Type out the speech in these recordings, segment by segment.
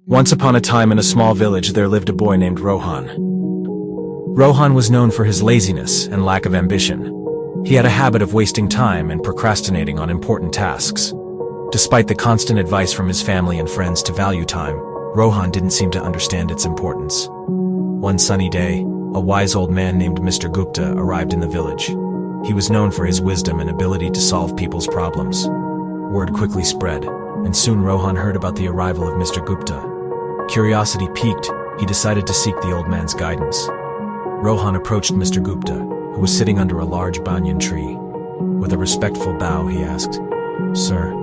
Once upon a time in a small village there lived a boy named Rohan. Rohan was known for his laziness and lack of ambition. He had a habit of wasting time and procrastinating on important tasks. Despite the constant advice from his family and friends to value time, Rohan didn't seem to understand its importance. One sunny day, a wise old man named Mr. Gupta arrived in the village. He was known for his wisdom and ability to solve people's problems. Word quickly spread, and soon Rohan heard about the arrival of Mr. Gupta. Curiosity piqued, he decided to seek the old man's guidance. Rohan approached Mr. Gupta, who was sitting under a large banyan tree. With a respectful bow, he asked, "Sir,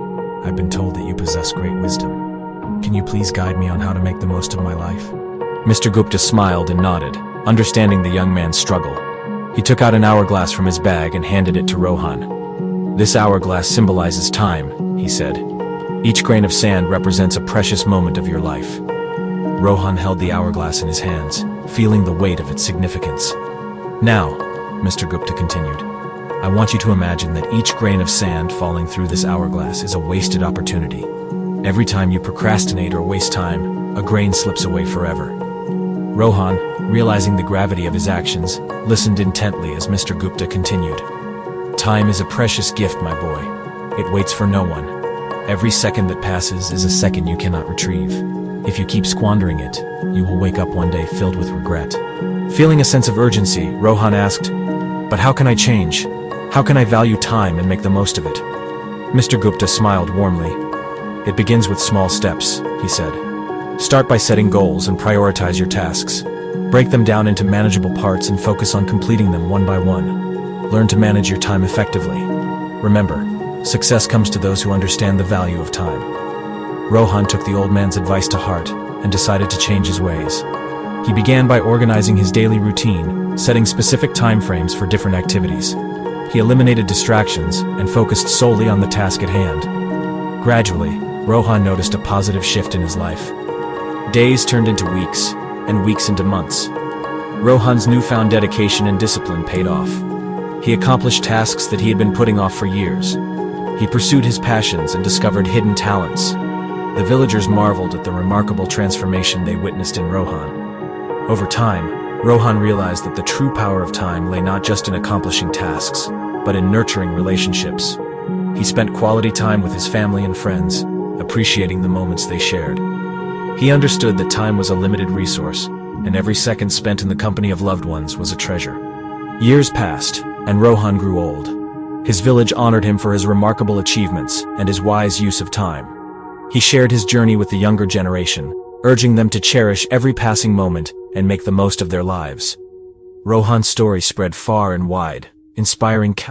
I've been told that you possess great wisdom. Can you please guide me on how to make the most of my life?" Mr. Gupta smiled and nodded, understanding the young man's struggle. He took out an hourglass from his bag and handed it to Rohan. "This hourglass symbolizes time," he said. "Each grain of sand represents a precious moment of your life." Rohan held the hourglass in his hands, feeling the weight of its significance. "Now," Mr. Gupta continued, "I want you to imagine that each grain of sand falling through this hourglass is a wasted opportunity. Every time you procrastinate or waste time, a grain slips away forever." Rohan, realizing the gravity of his actions, listened intently as Mr. Gupta continued. "Time is a precious gift, my boy. It waits for no one. Every second that passes is a second you cannot retrieve. If you keep squandering it, you will wake up one day filled with regret." Feeling a sense of urgency, Rohan asked, "But how can I change? How can I value time and make the most of it?" Mr. Gupta smiled warmly. "It begins with small steps," he said. "Start by setting goals and prioritize your tasks. Break them down into manageable parts and focus on completing them one by one. Learn to manage your time effectively. Remember, success comes to those who understand the value of time." Rohan took the old man's advice to heart and decided to change his ways. He began by organizing his daily routine, setting specific time frames for different activities. He eliminated distractions and focused solely on the task at hand. Gradually, Rohan noticed a positive shift in his life. Days turned into weeks, and weeks into months. Rohan's newfound dedication and discipline paid off. He accomplished tasks that he had been putting off for years. He pursued his passions and discovered hidden talents. The villagers marveled at the remarkable transformation they witnessed in Rohan. Over time, Rohan realized that the true power of time lay not just in accomplishing tasks, but in nurturing relationships. He spent quality time with his family and friends, appreciating the moments they shared. He understood that time was a limited resource, and every second spent in the company of loved ones was a treasure. Years passed, and Rohan grew old. His village honored him for his remarkable achievements and his wise use of time. He shared his journey with the younger generation, urging them to cherish every passing moment and make the most of their lives. Rohan's story spread far and wide, inspiring